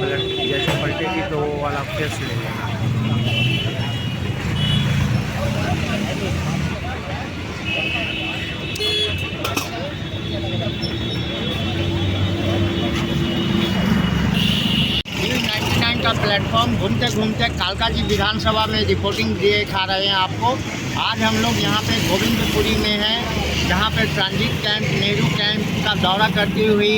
जैसे पलटेगी तो वो वाला फेस ले लेना। न्यूज़ 99 का प्लेटफॉर्म घूमते घूमते कालका जी विधानसभा में रिपोर्टिंग दिखा रहे हैं आपको। आज हम लोग यहाँ पे गोविंदपुरी में हैं, जहाँ पे ट्रांजिट कैंप, नेहरू कैंप का दौरा करती हुई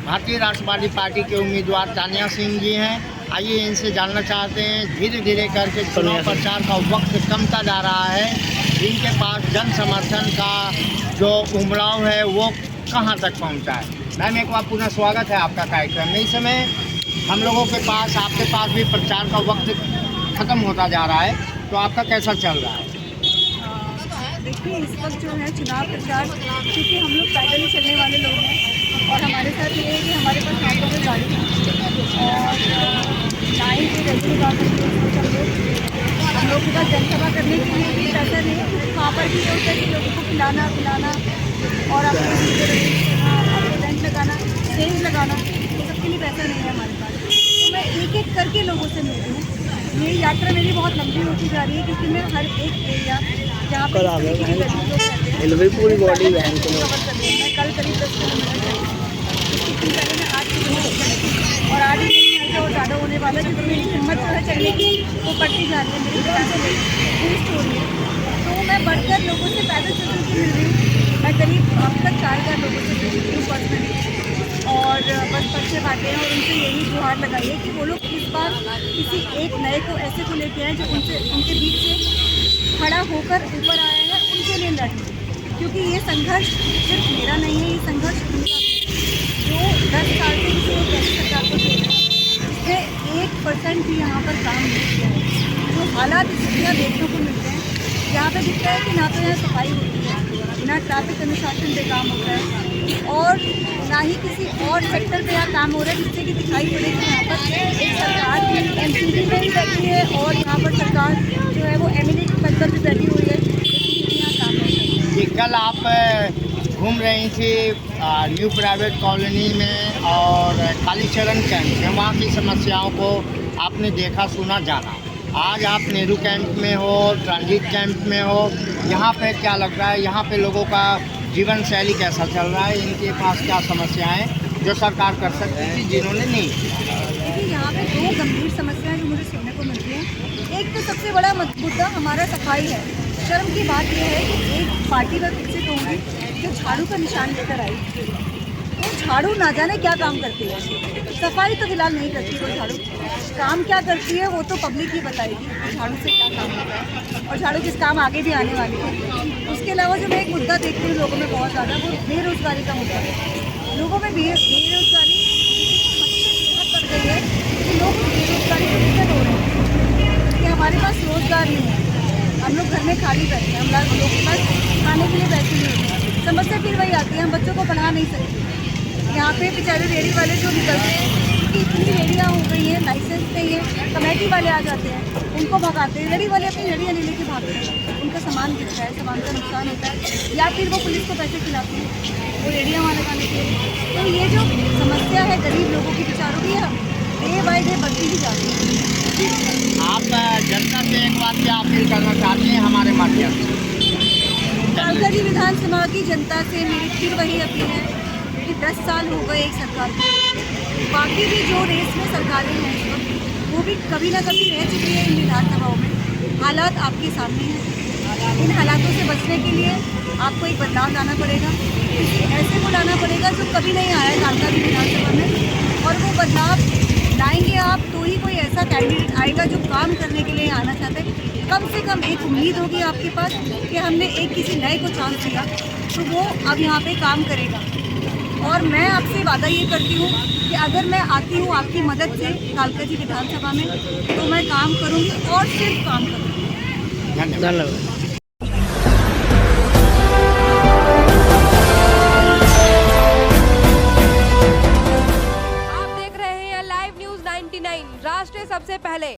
भारतीय राष्ट्रवादी पार्टी के उम्मीदवार तानिया सिंह जी हैं। आइए इनसे जानना चाहते हैं, धीरे धीरे करके चुनाव प्रचार का वक्त कमता जा रहा है, इनके पास जन समर्थन का जो उमराव है वो कहाँ तक पहुँचा है। मैम, एक बार पुनः स्वागत है आपका कार्यक्रम में। इस समय हम लोगों के पास, आपके पास भी प्रचार का वक्त ख़त्म होता जा रहा है, तो आपका कैसा चल रहा है? देखिए, इस वक्त जो है चुनाव प्रचार, क्योंकि हम लोग पैदल ही चलने वाले लोग हैं और हमारे साथ ये है कि हमारे पास ना तो कोई गाड़ी है और ना ही कोई रेगुलर गाड़ी। हम लोग के पास जनसभा करने के लिए भी पैसा नहीं है। वहाँ पर भी होता है कि लोगों को खिलाना पिलाना और आपको टेंट लगाना, स्टेज लगाना, सबके लिए पैसा नहीं है हमारे पास। तो मैं एक एक करके लोगों से मिलती हूँ। ये यात्रा मेरी बहुत लंबी होती जा रही है, क्योंकि मैं हर एक एरिया जहाँ पर पूरी बॉडी वैन को मैं कल करीब 10 किलोमीटर इसके पहले मैं 8 किलोमीटर और आज ही और ज़्यादा होने वाला है, क्योंकि मेरी हिम्मत जो है चलने की वो बढ़ती जा रही है, मेरी बूस्ट हो रही है। तो मैं बढ़कर लोगों से पैदल चल के मिल रही हूँ। मैं करीब अब तक 4000 लोगों से मिल रही हूँ पर्सनली, और बस पर्चे बांटे हैं और उनसे यही गुहार लगाई है कि वो लोग इस बार किसी एक नए को ऐसे को लेके आए जो उनके बीच से खड़ा होकर ऊपर आया है, उनके लिए लड़ें। क्योंकि ये संघर्ष सिर्फ मेरा नहीं है, ये संघर्ष उनका जो 10 साल से किसी और कैसे सरकार को दे रहे हैं, इसमें 1% भी यहाँ पर काम नहीं किया है। जो हालात स्थितियाँ देखने को मिलते हैं, यहाँ पे दिखता है कि ना तो यहाँ सफाई होती है, ना ट्रैफिक अनुशासन पे काम होता है, और ना ही किसी और सेक्टर पे यहाँ काम हो रहा है जिससे कि दिखाई पड़े कि यहाँ पर एक सरकार एमसीडी में भी बैठी है और यहाँ पर सरकार जो है वो एमएलए के पद पर भी बैठी हुई है, लेकिन यहाँ काम नहीं है। कल आप घूम रही थी न्यू प्राइवेट कॉलोनी में और कालीचरण कैंप में, वहाँ की समस्याओं को आपने देखा, सुना, जाना। आज आप नेहरू कैंप में हो, ट्रांजिट कैंप में हो, यहाँ पे क्या लग रहा है? यहाँ पे लोगों का जीवन शैली कैसा चल रहा है? इनके पास क्या समस्याएं जो सरकार कर सकती थी जिन्होंने नहीं किया? देखिए, यहाँ पे 2 गंभीर समस्याएं जो मुझे सुनने को मिलती हैं। एक तो सबसे बड़ा मुद्दा हमारा सफाई है। शर्म की बात यह है कि एक पार्टी में फिर से कहूँगी जो झाड़ू का निशान लेकर आई, वो झाड़ू ना जाने क्या काम करती है। सफाई तो फिलहाल नहीं करती वो झाड़ू, काम क्या करती है वो तो पब्लिक ही बताएगी झाड़ू से क्या काम होता है और झाड़ू किस काम आगे भी आने वाली है। उसके अलावा जो मैं एक मुद्दा देखती हूँ लोगों में बहुत ज़्यादा, वो बेरोज़गारी का मुद्दा है। लोगों में बेरोज़गारी बहुत बढ़ गई है कि लोग बेरोज़गारी से कितने हो रहे हैं कि हमारे पास रोज़गार नहीं है, हम लोग घर में खाली बैठे हैं, हम लोग के पास खाने के लिए पैसे नहीं होते हैं। समस्या फिर वही आती है, हम बच्चों को पढ़ा नहीं सकते। यहाँ पे बेचारे रेहड़ी वाले जो निकलते हैं, क्योंकि इतनी रेहड़ियाँ हो गई हैं, लाइसेंस नहीं है, कमेटी वाले आ जाते हैं, उनको भगाते हैं। रेहड़ी वाले अपनी रेहड़ियाँ नहीं लेके भागते हैं, उनका सामान गिरता है, सामान का नुकसान होता है, या फिर वो पुलिस को पैसे खिलाते हैं वो रेहड़ियाँ वहाँ लगाने के लिए। तो ये जो समस्या है गरीब लोगों की बेचारों की, डे बाई डे बढ़ती ही जाती है। आप जनता से एक बात क्या अपील करना चाहते हैं हमारे माध्यम से? कालका जी विधानसभा की जनता से मेरी फिर वही अपील है कि 10 साल हो गए एक सरकार को, बाकी भी जो रेस में सरकारें हैं इस वक्त, वो भी कभी ना कभी रह चुकी है इन विधानसभाओं में। हालात आपके सामने हैं, इन हालातों से बचने के लिए आपको एक बदलाव लाना पड़ेगा, किसी ऐसे को लाना पड़ेगा जो कभी नहीं आया है कालका जी विधानसभा में, और वो बदलाव लाएंगे आप तो ही कोई ऐसा कैंडिडेट आएगा जो काम करने के लिए आना चाहते हैं। कम से कम एक उम्मीद होगी आपके पास कि हमने एक किसी नए को चांस दिया तो वो अब यहाँ पे काम करेगा। और मैं आपसे वादा ये करती हूँ कि अगर मैं आती हूँ आपकी मदद से कालका जी विधानसभा में, तो मैं काम करूँगी और सिर्फ काम करूँगी। धन्यवाद। आप देख रहे हैं लाइव न्यूज़ 99, राष्ट्र सबसे पहले।